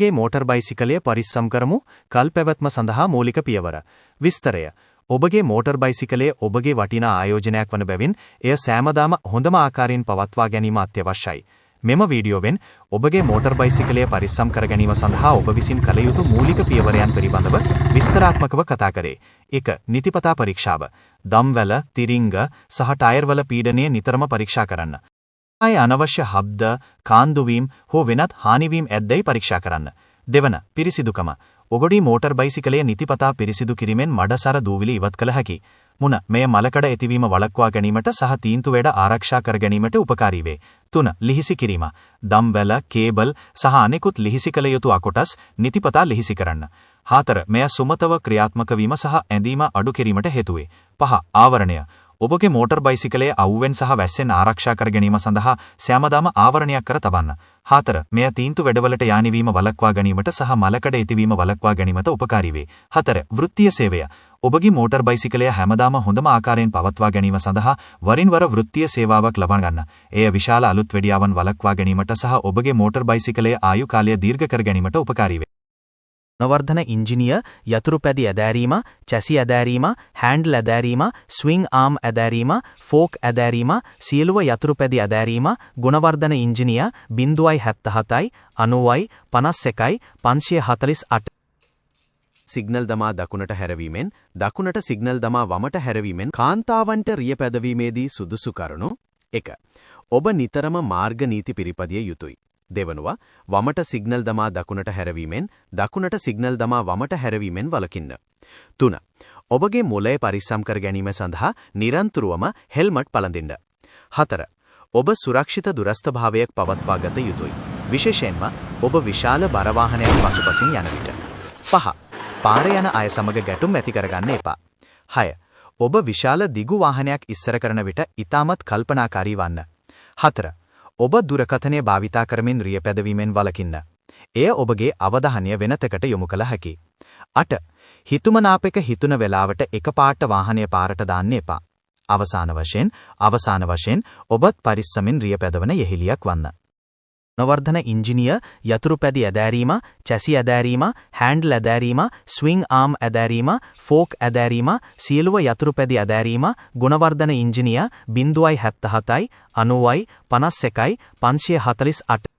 ගේ මෝටර් බයිසිකලය පරිස්සම් කරමු කල් පැවැත්ම සඳහා මූලික පියවර. විස්තරය. ඔබගේ මෝටර් බයිසිකලය ඔබගේ වටිනා ආයෝජනයක් වන බැවින් එය සෑමදාම හොඳම ආකාරයෙන් පවත්වා ගැනීම අත්‍යවශ්‍යයි. මෙම වීඩියෝවෙන් ඔබගේ මෝටර් බයිසිකලය පරිස්සම් කර ගැනීම සඳහා ඔබ විසින් කළ යුතු මූලික පියවරයන් පිළිබඳව විස්තරාත්මකව කතා කරේ. 1. නිතිපතා පරීක්ෂාව. දම්වැල, තිරිංග සහ ටයර්වල පීඩනය නිතරම පරීක්ෂා කරන්න. අනවශ්‍ය ශබ්ද, කාන්දුවීම් හෝ වෙනත් හානිවීම් ඇද්දැයි පරීක්ෂා කරන්න. 2. පිරිසිදුකම. ඔබගේ මෝටර් බයිසිකලය නිතිපතා පිරිසිදු කිරීමෙන් මඩසර දූවිලි ඉවත් කළ හැකි. 3. මෙය මලකඩ ඇතිවීම වළක්වා ගැනීමට සහ තීන්තු වැඩ ආරක්ෂා කර ගැනීමට උපකාරී වේ. 3. ලිහිසි කිරීම. දම්වැල, කේබල් සහ අනෙකුත් ලිහිසි කළ යුතු අකොටස් නිතිපතා ලිහිසි කරන්න. 4. මෙය සුමතව ක්‍රියාත්මක වීම සහ ඇඳීම අඩු කිරීමට හේතු වේ. 5. ආවරණය. ඔබගේ මෝටර් බයිසිකලය අවුවෙන් සහ වැස්සෙන් ආරක්ෂා කර ගැනීම සඳහා සෑමදාම ආවරණයක් කර තබන්න. 4. මෙය තීන්තු වැඩවලට යානිවීම වළක්වා ගැනීමට සහ මලකඩ ඇතිවීම වළක්වා ගැනීමට උපකාරී වේ. 4. වෘත්තීය සේවය. ඔබගේ මෝටර් බයිසිකලය හැමදාම හොඳම ආකාරයෙන් පවත්වා ගැනීම සඳහා වරින් වර වෘත්තීය සේවාවක් ලබා ගන්න. එය විශාල අලුත් වෙඩියාවන් වළක්වා ගැනීමට සහ ඔබගේ මෝටර් බයිසිකලයේ ආයු කාලය දීර්ඝ කර ගැනීමට උපකාරී වේ. ಗುಣವರ್ಧನ ಇಂಜಿನಿಯ ಯತುರುಪೆದಿ ಎದಾರೀಮ ಚಸಿ ಎದಾರೀಮ ಹ್ಯಾಂಡಲ್ ಎದಾರೀಮ ಸ್ವಿಂಗ್ ಆರ್ಮ್ ಎದಾರೀಮ ಫೋಕ್ ಎದಾರೀಮ ಸಿಯಲುವ ಯತುರುಪೆದಿ ಎದಾರೀಮ ಗುಣವರ್ಧನ ಇಂಜಿನಿಯ ಬಿಂದುವೈ 77යි 90යි 51යි 548 සිග්නල් දමා දකුණට හැරවීමෙන් දකුණට සිග්නල් දමා වමට හැරවීමෙන් කාන්තාවන්ට රිය පැදවීමේදී සුදුසු කරුණු 1. ඔබ නිතරම මාර්ග නීති පිරිපදිය යුතුයි. දෙවනුව වමට සිග්නල් දමා දකුණට හැරවීමෙන් දකුණට සිග්නල් දමා වමට හැරවීමෙන් වළකින්න. 3. ඔබගේ මොළය පරිස්සම් කර ගැනීම සඳහා නිරන්තරවම හෙල්මට් පළඳින්න. 4. ඔබ සුරක්ෂිත දුරස්ථභාවයක් පවත්වා ගත යුතුයි. විශේෂයෙන්ම ඔබ විශාල බර වාහනයක් පසුපසින් යන විට. 5. පාරේ යන අය සමග ගැටුම් ඇති කරගන්න එපා. 6. ඔබ විශාල දිගු වාහනයක් ඉස්සර කරන විට ඉතාමත් කල්පනාකාරී වන්න. 4. ඔබ දුරකථනය භාවිතා කරමින් රිය පැදවීමෙන් වළකින්න. එය ඔබගේ අවධානය වෙනතකට යොමු කළ හැකි. 8. හිතුමනාපක හිතුන වෙලාවට එකපාරට වාහනය පාරට දාන්න එපා. අවසාන වශයෙන් ඔබත් පරිස්සමින් රිය පැදවන යෙහිලියක් වන්න. ಗುಣವರ್ಧನ ಇಂಜಿನಿಯ ಯತುರುಪೆದಿ ಎದಾರೀಮ ಚಸಿ ಎದಾರೀಮ ಹ್ಯಾಂಡಲ್ ಎದಾರೀಮ ಸ್ವಿಂಗ್ ಆರ್ಮ್ ಎದಾರೀಮ ಫೋಕ್ ಎದಾರೀಮ ಸಿಯಲುವ ಯತುರುಪೆದಿ ಎದಾರೀಮ ಗುಣವರ್ಧನ ಇಂಜಿನಿಯ ಬಿಂದುವೈ 77යි 90යි 51යි 548